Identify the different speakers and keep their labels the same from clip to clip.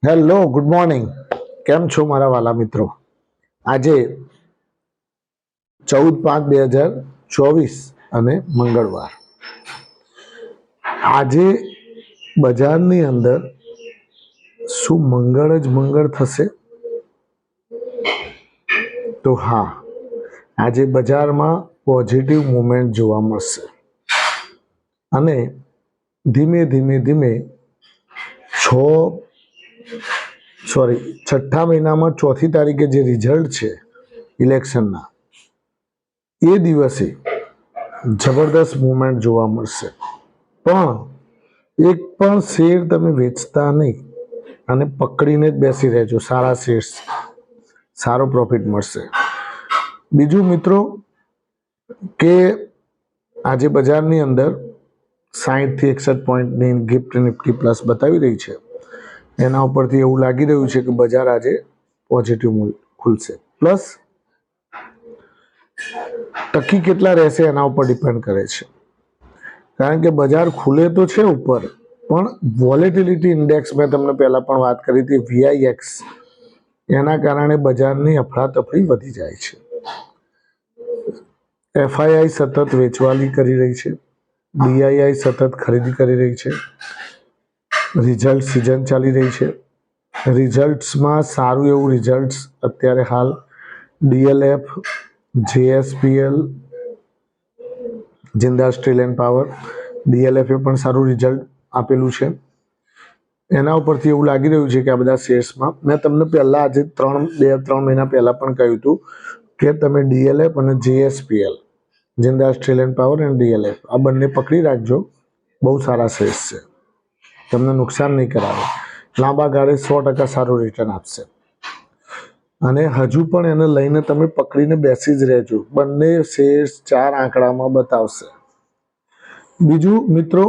Speaker 1: Hello, good morning. કેમ છો મારા વાલા મિત્રો? આજે 14/5/2024 અને મંગળવાર. આજે બજારની અંદર શું મંગળ જ મંગળ થશે? તો હા, આજે બજારમાં પોઝિટિવ મુવમેન્ટ જોવા મળશે અને ધીમે ધીમે ધીમે છઠ્ઠા મહિનામાં 4મી તારીખે જે રિઝલ્ટ છે ઇલેક્શનના, એ દિવસે જબરદસ્ત મુવમેન્ટ જોવા મળશે. પણ એક પણ શેર તમે વેચતા નહીં અને પકડીને જ બેસી રહેજો. સારા શેર્સ, સારો પ્રોફિટ મળશે. બીજું મિત્રો કે આજે બજારની અંદર 60 થી 61 પોઈન્ટની ગિફ્ટ નિફ્ટી પ્લસ બતાવી રહી છે. એના ઉપરથી એવું લાગી રહ્યું છે કે બજાર આજે પોઝિટિવ ખુલશે. પ્લસ ટકી કેટલા રહેશે એના ઉપર ડિપેન્ડ કરે છે. કારણ કે બજાર ખુલે તો છે ઉપર, પણ વોલેટિલિટી ઇન્ડેક્સ મેં તમને પહેલા પણ વાત કરી હતી, VIX, એના કારણે બજારની અફડાતફડી વધી જાય છે. FII સતત વેચવાલી કરી રહી છે, DII સતત ખરીદી કરી રહી છે. રિઝલ્ટ સિઝન ચાલી રહી છે. રિઝલ્ટ્સમાં સારું એવું રિઝલ્ટ્સ અત્યારે હાલ DLF, JSPL, Jindal steel end power, DLF એ પણ સારું રિઝલ્ટ આપેલું છે. એના ઉપરથી એવું લાગી રહ્યું છે કે આ બધા શેર્સમાં, મેં તમને પહેલા આજે 2-3 મહિના પહેલા પણ કહ્યું હતું કે તમે DLF અને JSPL, Jindal steel end power અને DLF, આ બંને પકડી રાખજો. બહુ સારા શેર્સ છે, તમને નુકસાન નહીં કરાવે, લાંબા ગાળે 100% સારું રિટર્ન આપશે. અને હજુ પણ એને લઈને તમે પકડીને બેસી જ રહેજો. બંને શેર્સ 4 આંકડામાં બતાવશે. બીજું મિત્રો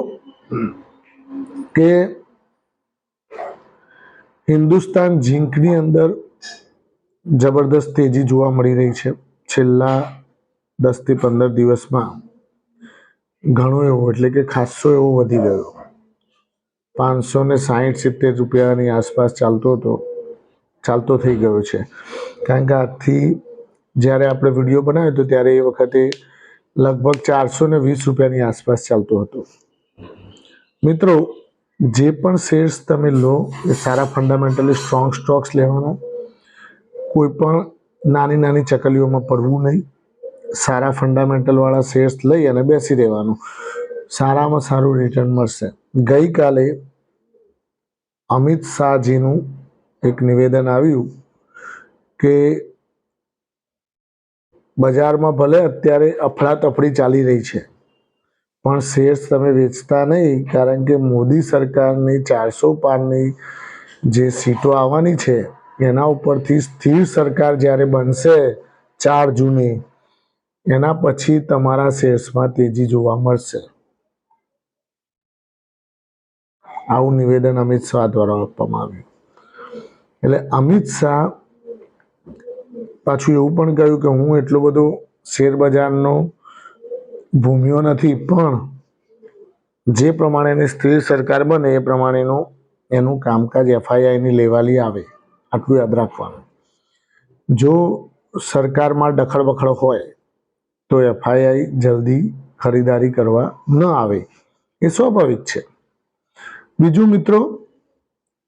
Speaker 1: કે હિન્દુસ્તાન ઝીંકની અંદર જબરદસ્ત તેજી જોવા મળી રહી છે. છેલ્લા 10 થી 15 દિવસમાં ઘણો એવો, એટલે કે ખાસો એવો વધી ગયો. 560-70 રૂપિયાની આસપાસ ચાલતો થઈ ગયો છે. કારણ કે આજથી જ્યારે આપણે વિડીયો બનાવ્યો હતો ત્યારે એ વખતે લગભગ 420 રૂપિયાની આસપાસ ચાલતો હતો. મિત્રો, જે પણ શેર્સ તમે લો એ સારા ફંડામેન્ટલી સ્ટ્રોંગ સ્ટોક્સ લેવાના. કોઈ પણ નાની નાની ચકલીઓમાં પડવું નહીં. સારા ફંડામેન્ટલવાળા શેર્સ લઈ અને બેસી રહેવાનું. સારામાં સારું રિટર્ન મળશે. ગઈકાલે અમિત શાહજીનું એક નિવેદન આવ્યું કે બજારમાં ભલે અત્યારે અફડાતફડી ચાલી રહી છે, પણ શેર્સ તમે વેચતા નહીં. કારણ કે મોદી સરકારની 400 પારની જે સીટો આવવાની છે એના ઉપરથી સ્થિર સરકાર જ્યારે બનશે 4 જૂને, એના પછી તમારા શેર્સમાં તેજી જોવા મળશે. આવું નિવેદન અમિત શાહ દ્વારા આપવામાં આવ્યું. એટલે અમિત શાહ પાછું એવું પણ કહ્યું કે હું એટલો બધો શેર બજારનો ભૂમ્યો નથી, પણ જે પ્રમાણેની સ્થિર સરકાર બને એ પ્રમાણેનું એનું કામકાજ FIIની લેવાલી આવે, આટલું યાદ રાખવાનું. જો સરકારમાં દખલબખલ હોય તો FII જલ્દી ખરીદારી કરવા ન આવે, એ સ્વાભાવિક છે. બીજું મિત્રો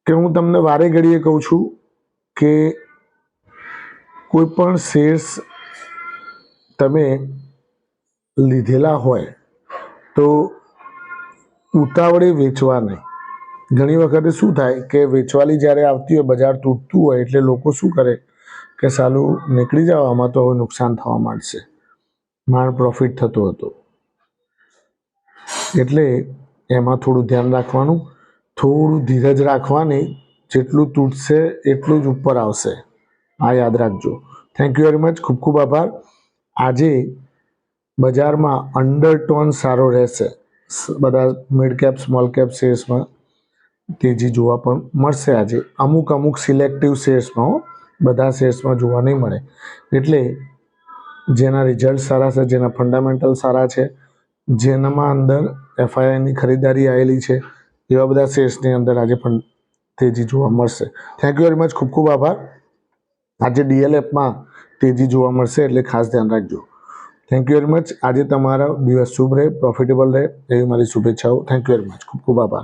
Speaker 1: કે હું તમને વારે ઘડીએ કહું છું કે કોઈ પણ શેર્સ તમે લીધેલા હોય તો ઉતાવળે વેચવા નહીં. ઘણી વખતે શું થાય કે વેચવાલી જ્યારે આવતી હોય, બજાર તૂટતું હોય, એટલે લોકો શું કરે કે સાલું નીકળી જાવ, આમાં તો હવે નુકસાન થવા માંડશે, માંડ પ્રોફિટ થતો હતો. એટલે એમાં થોડું ધ્યાન રાખવાનું, થોડું ધીરજ રાખવાની. જેટલું તૂટશે એટલું જ ઉપર આવશે, આ યાદ રાખજો. Thank you very much. ખૂબ ખૂબ આભાર. આજે બજારમાં અંડરટોન સારો રહેશે. બધા મિડ કેપ સ્મોલ કેપ શેર્સમાં તેજી જોવા પણ મળશે આજે. અમુક સિલેક્ટિવ શેર્સમાં, બધા શેર્સમાં જોવા નહીં મળે. એટલે જેના રિઝલ્ટ સારા છે, જેના ફંડામેન્ટલ સારા છે, જેનામાં અંદર FIIની ખરીદારી આવેલી છે, એવા બધા શેર્સની અંદર આજે પણ તેજી જોવા મળશે. Thank you very much. ખૂબ ખૂબ આભાર. આજે DLFમાં તેજી જોવા મળશે એટલે ખાસ ધ્યાન રાખજો. Thank you very much. આજે તમારો દિવસ શુભ રહે, પ્રોફિટેબલ રહે એવી મારી શુભેચ્છાઓ. Thank you very much. ખૂબ ખૂબ આભાર.